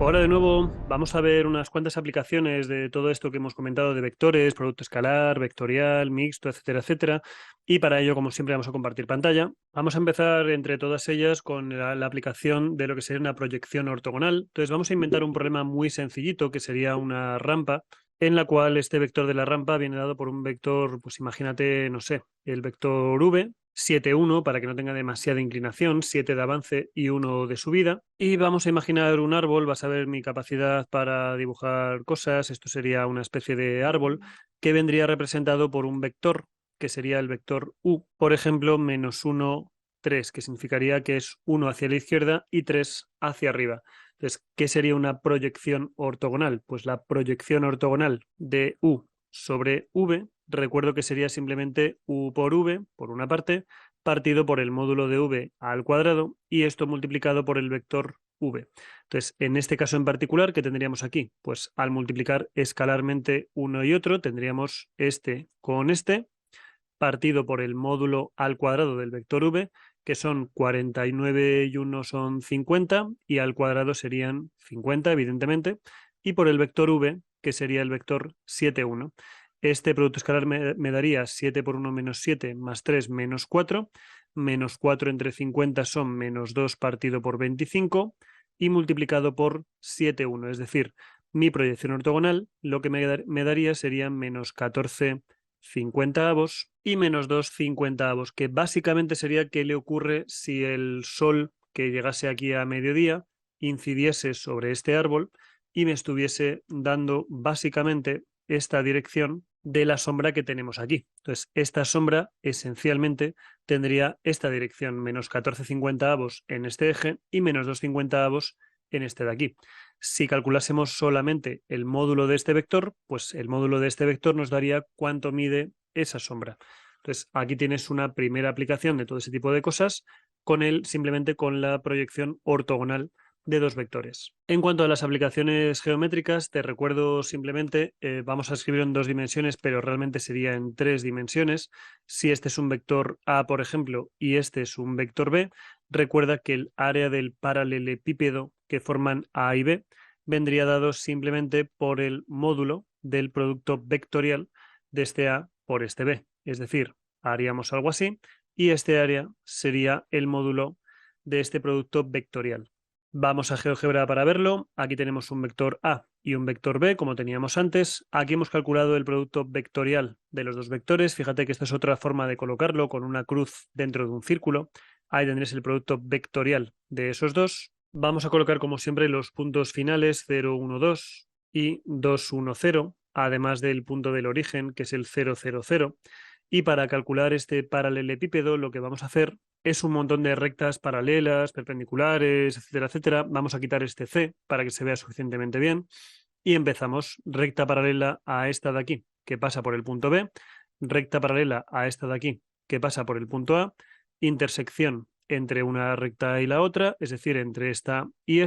Ahora de nuevo vamos a ver unas cuantas aplicaciones de todo esto que hemos comentado de vectores, producto escalar, vectorial, mixto, etcétera, etcétera. Y para ello, como siempre, vamos a compartir pantalla. Vamos a empezar entre todas ellas con la aplicación de lo que sería una proyección ortogonal. Entonces vamos a inventar un problema muy sencillito que sería una rampa en la cual este vector de la rampa viene dado por un vector, pues imagínate, no sé, el vector v, 7, 1, para que no tenga demasiada inclinación, 7 de avance y 1 de subida. Y vamos a imaginar un árbol, vas a ver mi capacidad para dibujar cosas, esto sería una especie de árbol que vendría representado por un vector, que sería el vector u, por ejemplo, menos 1, 3, que significaría que es 1 hacia la izquierda y 3 hacia arriba. Entonces, ¿qué sería una proyección ortogonal? Pues la proyección ortogonal de u sobre v, recuerdo que sería simplemente u por v, por una parte, partido por el módulo de v al cuadrado y esto multiplicado por el vector v. Entonces, en este caso en particular, ¿qué tendríamos aquí? Pues al multiplicar escalarmente uno y otro, tendríamos este con este, partido por el módulo al cuadrado del vector v, que son 49 y 1 son 50, y al cuadrado serían 50, evidentemente, y por el vector v, que sería el vector 7, 1. Este producto escalar me daría 7 por 1 menos 7 más 3 menos 4. Menos 4 entre 50 son menos 2 partido por 25 y multiplicado por 7, 1. Es decir, mi proyección ortogonal lo que me daría sería menos 14 50avos y menos 2 50avos, que básicamente sería qué le ocurre si el sol que llegase aquí a mediodía incidiese sobre este árbol y me estuviese dando básicamente esta dirección de la sombra que tenemos aquí. Entonces, esta sombra esencialmente tendría esta dirección, menos 14 50avos en este eje y menos 2 50avos en este de aquí. Si calculásemos solamente el módulo de este vector, pues el módulo de este vector nos daría cuánto mide esa sombra. Entonces, aquí tienes una primera aplicación de todo ese tipo de cosas simplemente con la proyección ortogonal de dos vectores. En cuanto a las aplicaciones geométricas, te recuerdo simplemente, vamos a escribir en dos dimensiones, pero realmente sería en tres dimensiones. Si este es un vector A, por ejemplo, y este es un vector B, recuerda que el área del paralelepípedo que forman A y B vendría dado simplemente por el módulo del producto vectorial de este A por este B. Es decir, haríamos algo así y este área sería el módulo de este producto vectorial. Vamos a GeoGebra para verlo. Aquí tenemos un vector A y un vector B, como teníamos antes. Aquí hemos calculado el producto vectorial de los dos vectores. Fíjate que esta es otra forma de colocarlo, con una cruz dentro de un círculo. Ahí tendréis el producto vectorial de esos dos. Vamos a colocar, como siempre, los puntos finales 0, 1, 2 y 2, 1, 0, además del punto del origen, que es el 0, 0, 0. Y para calcular este paralelepípedo, lo que vamos a hacer es un montón de rectas paralelas, perpendiculares, etcétera, etcétera. Vamos a quitar este C para que se vea suficientemente bien. Y empezamos recta paralela a esta de aquí, que pasa por el punto B, recta paralela a esta de aquí, que pasa por el punto A, intersección entre una recta y la otra, es decir, entre esta, y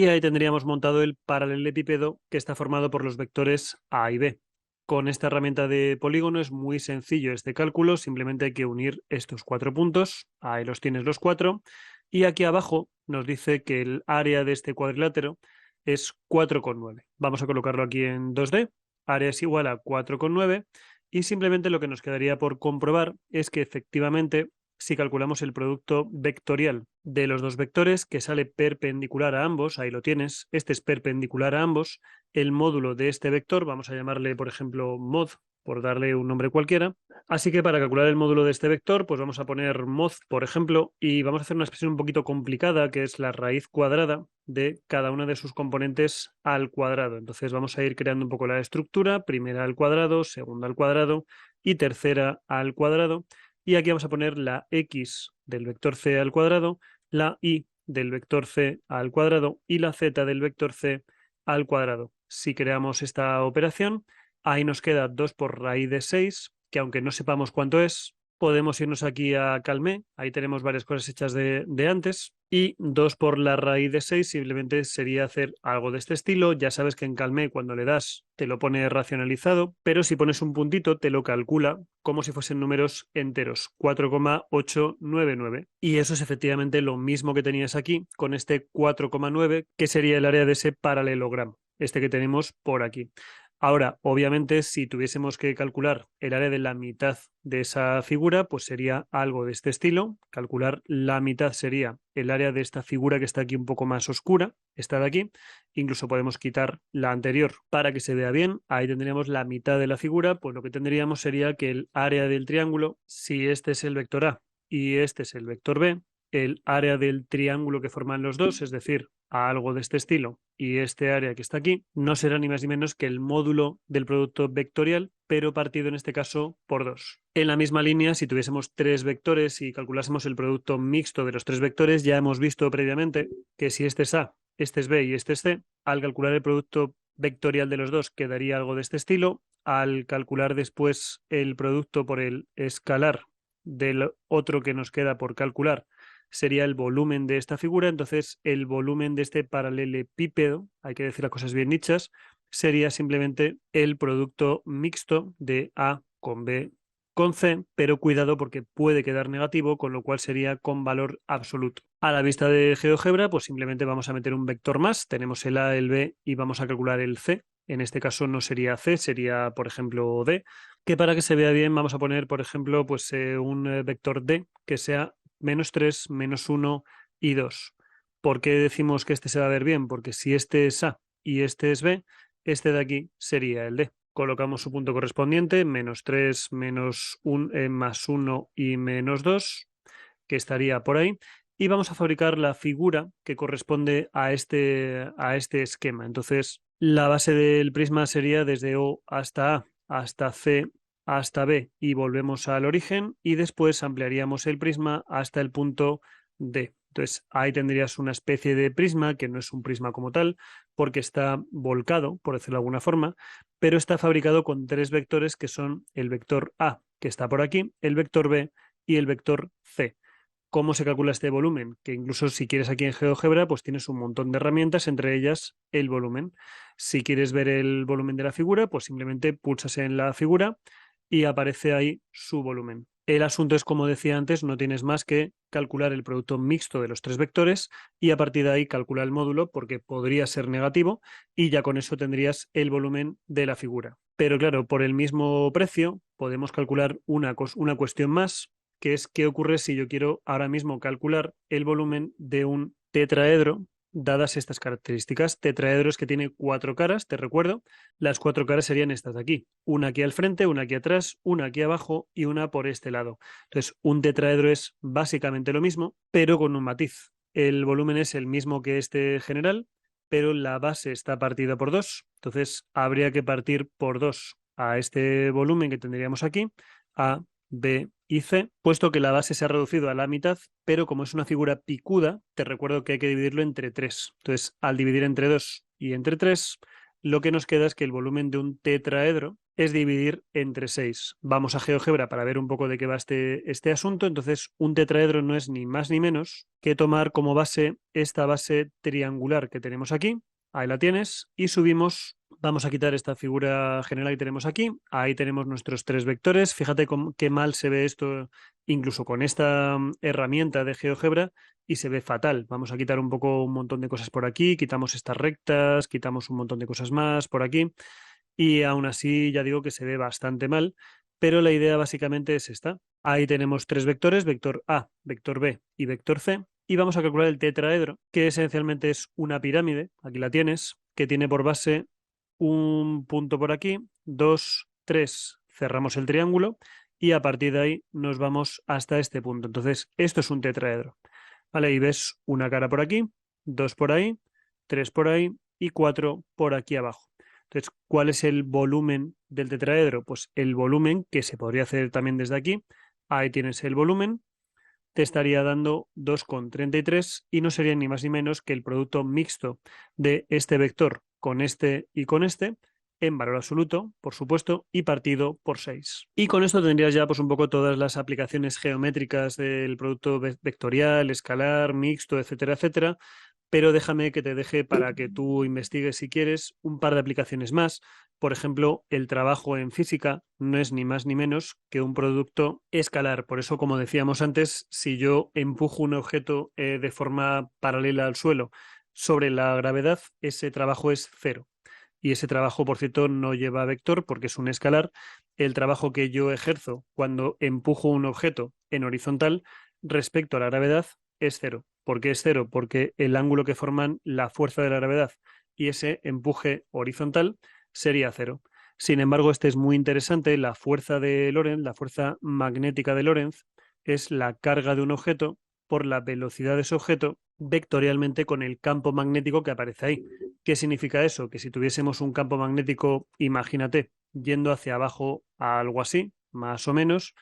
ahí tendríamos montado el paralelepípedo que está formado por los vectores A y B. Con esta herramienta de polígono es muy sencillo este cálculo, simplemente hay que unir estos cuatro puntos, ahí los tienes los cuatro, y aquí abajo nos dice que el área de este cuadrilátero es 4,9. Vamos a colocarlo aquí en 2D, área es igual a 4,9, y simplemente lo que nos quedaría por comprobar es que efectivamente si calculamos el producto vectorial de los dos vectores, que sale perpendicular a ambos, ahí lo tienes, este es perpendicular a ambos, el módulo de este vector, vamos a llamarle, por ejemplo, mod, por darle un nombre cualquiera. Así que para calcular el módulo de este vector, pues vamos a poner mod, por ejemplo, y vamos a hacer una expresión un poquito complicada, que es la raíz cuadrada de cada una de sus componentes al cuadrado. Entonces vamos a ir creando un poco la estructura, primera al cuadrado, segunda al cuadrado y tercera al cuadrado. Y aquí vamos a poner la x del vector c al cuadrado, la y del vector c al cuadrado y la z del vector c al cuadrado. Si creamos esta operación, ahí nos queda 2 por raíz de 6, que aunque no sepamos cuánto es, Podemos irnos aquí a Calmé, ahí tenemos varias cosas hechas de antes, y 2 por la raíz de 6 simplemente sería hacer algo de este estilo. Ya sabes que en Calmé cuando le das te lo pone racionalizado, pero si pones un puntito te lo calcula como si fuesen números enteros, 4,899. Y eso es efectivamente lo mismo que tenías aquí con este 4,9, que sería el área de ese paralelogramo, este que tenemos por aquí. Ahora, obviamente, si tuviésemos que calcular el área de la mitad de esa figura, pues sería algo de este estilo. Calcular la mitad sería el área de esta figura que está aquí un poco más oscura, esta de aquí. Incluso podemos quitar la anterior para que se vea bien. Ahí tendríamos la mitad de la figura, pues lo que tendríamos sería que el área del triángulo, si este es el vector A y este es el vector B, el área del triángulo que forman los dos, es decir, a algo de este estilo, y este área que está aquí, no será ni más ni menos que el módulo del producto vectorial, pero partido en este caso por 2. En la misma línea, si tuviésemos 3 vectores y calculásemos el producto mixto de los 3 vectores, ya hemos visto previamente que si este es A, este es B y este es C, al calcular el producto vectorial de los dos quedaría algo de este estilo. Al calcular después el producto por el escalar del otro que nos queda por calcular, sería el volumen de esta figura. Entonces, el volumen de este paralelepípedo, hay que decir las cosas bien dichas, sería simplemente el producto mixto de A con B con C, pero cuidado porque puede quedar negativo, con lo cual sería con valor absoluto. A la vista de GeoGebra, pues simplemente vamos a meter un vector más, tenemos el A, el B y vamos a calcular el C. En este caso no sería C, sería, por ejemplo, D, que para que se vea bien vamos a poner, por ejemplo, pues un vector D que sea -3, -1 y 2. ¿Por qué decimos que este se va a ver bien? Porque si este es A y este es B, este de aquí sería el D. Colocamos su punto correspondiente, -3, más 1 y -2, que estaría por ahí. Y vamos a fabricar la figura que corresponde a este esquema. Entonces, la base del prisma sería desde O hasta A, hasta C, hasta B y volvemos al origen y después ampliaríamos el prisma hasta el punto D. Entonces ahí tendrías una especie de prisma que no es un prisma como tal porque está volcado, por decirlo de alguna forma, pero está fabricado con 3 vectores que son el vector A, que está por aquí, el vector B y el vector C. ¿Cómo se calcula este volumen? Que incluso si quieres aquí en GeoGebra, pues tienes un montón de herramientas, entre ellas el volumen. Si quieres ver el volumen de la figura, pues simplemente pulsas en la figura y aparece ahí su volumen. El asunto es, como decía antes, no tienes más que calcular el producto mixto de los 3 vectores y a partir de ahí calcular el módulo porque podría ser negativo y ya con eso tendrías el volumen de la figura. Pero claro, por el mismo precio podemos calcular una cuestión más, que es qué ocurre si yo quiero ahora mismo calcular el volumen de un tetraedro dadas estas características. Tetraedro es que tiene 4 caras, te recuerdo. Las 4 caras serían estas de aquí. Una aquí al frente, una aquí atrás, una aquí abajo y una por este lado. Entonces, un tetraedro es básicamente lo mismo, pero con un matiz. El volumen es el mismo que este general, pero la base está partida por 2. Entonces, habría que partir por 2 a este volumen que tendríamos aquí, A, B y C, puesto que la base se ha reducido a la mitad, pero como es una figura picuda, te recuerdo que hay que dividirlo entre 3. Entonces, al dividir entre 2 y entre 3, lo que nos queda es que el volumen de un tetraedro es dividir entre 6. Vamos a GeoGebra para ver un poco de qué va este asunto. Entonces, un tetraedro no es ni más ni menos que tomar como base esta base triangular que tenemos aquí. Ahí la tienes. Y subimos. Vamos a quitar esta figura general que tenemos aquí. Ahí tenemos nuestros 3 vectores. Fíjate qué mal se ve esto incluso con esta herramienta de GeoGebra y se ve fatal. Vamos a quitar un montón de cosas por aquí. Quitamos estas rectas, quitamos un montón de cosas más por aquí. Y aún así ya digo que se ve bastante mal. Pero la idea básicamente es esta. Ahí tenemos 3 vectores, vector A, vector B y vector C. Y vamos a calcular el tetraedro, que esencialmente es una pirámide. Aquí la tienes, que tiene por base un punto por aquí, 2, 3, cerramos el triángulo y a partir de ahí nos vamos hasta este punto. Entonces, esto es un tetraedro. ¿Vale? Y ves una cara por aquí, 2 por ahí, 3 por ahí y 4 por aquí abajo. Entonces, ¿cuál es el volumen del tetraedro? Pues el volumen que se podría hacer también desde aquí. Ahí tienes el volumen. Te estaría dando 2,33 y no sería ni más ni menos que el producto mixto de este vector con este y con este, en valor absoluto, por supuesto, y partido por 6. Y con esto tendrías ya pues un poco todas las aplicaciones geométricas del producto vectorial, escalar, mixto, etcétera, etcétera. Pero déjame que te deje para que tú investigues si quieres un par de aplicaciones más. Por ejemplo, el trabajo en física no es ni más ni menos que un producto escalar. Por eso, como decíamos antes, si yo empujo un objeto de forma paralela al suelo sobre la gravedad, ese trabajo es cero. Y ese trabajo, por cierto, no lleva vector porque es un escalar. El trabajo que yo ejerzo cuando empujo un objeto en horizontal respecto a la gravedad es cero. ¿Por qué es cero? Porque el ángulo que forman la fuerza de la gravedad y ese empuje horizontal sería cero. Sin embargo, este es muy interesante. La fuerza de Lorentz, la fuerza magnética de Lorentz, es la carga de un objeto por la velocidad de ese objeto vectorialmente con el campo magnético que aparece ahí. ¿Qué significa eso? Que si tuviésemos un campo magnético, imagínate, yendo hacia abajo a algo así, más o menos,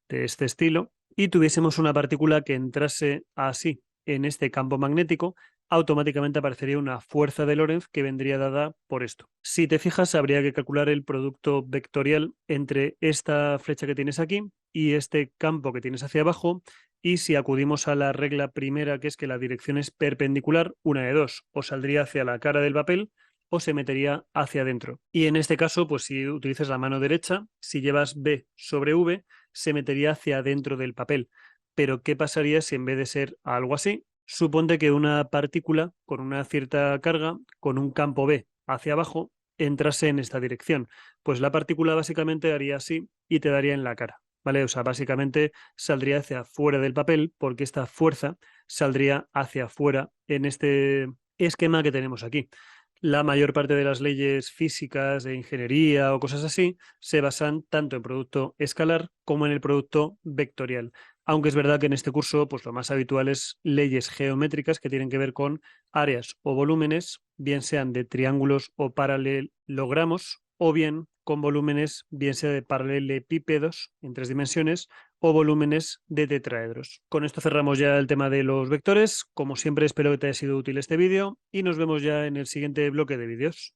de este estilo, y tuviésemos una partícula que entrase así en este campo magnético, automáticamente aparecería una fuerza de Lorentz que vendría dada por esto. Si te fijas, habría que calcular el producto vectorial entre esta flecha que tienes aquí y este campo que tienes hacia abajo, y si acudimos a la regla primera, que es que la dirección es perpendicular, una de dos, o saldría hacia la cara del papel o se metería hacia adentro. Y en este caso, pues si utilizas la mano derecha, si llevas B sobre V, se metería hacia adentro del papel. Pero ¿qué pasaría si en vez de ser algo así, suponte que una partícula con una cierta carga, con un campo B hacia abajo, entrase en esta dirección? Pues la partícula básicamente haría así y te daría en la cara. ¿Vale? O sea, básicamente saldría hacia fuera del papel porque esta fuerza saldría hacia afuera en este esquema que tenemos aquí. La mayor parte de las leyes físicas de ingeniería o cosas así se basan tanto en producto escalar como en el producto vectorial. Aunque es verdad que en este curso, pues lo más habitual es leyes geométricas que tienen que ver con áreas o volúmenes, bien sean de triángulos o paralelogramos, o bien con volúmenes, bien sea de paralelepípedos en 3 dimensiones o volúmenes de tetraedros. Con esto cerramos ya el tema de los vectores. Como siempre, espero que te haya sido útil este vídeo y nos vemos ya en el siguiente bloque de vídeos.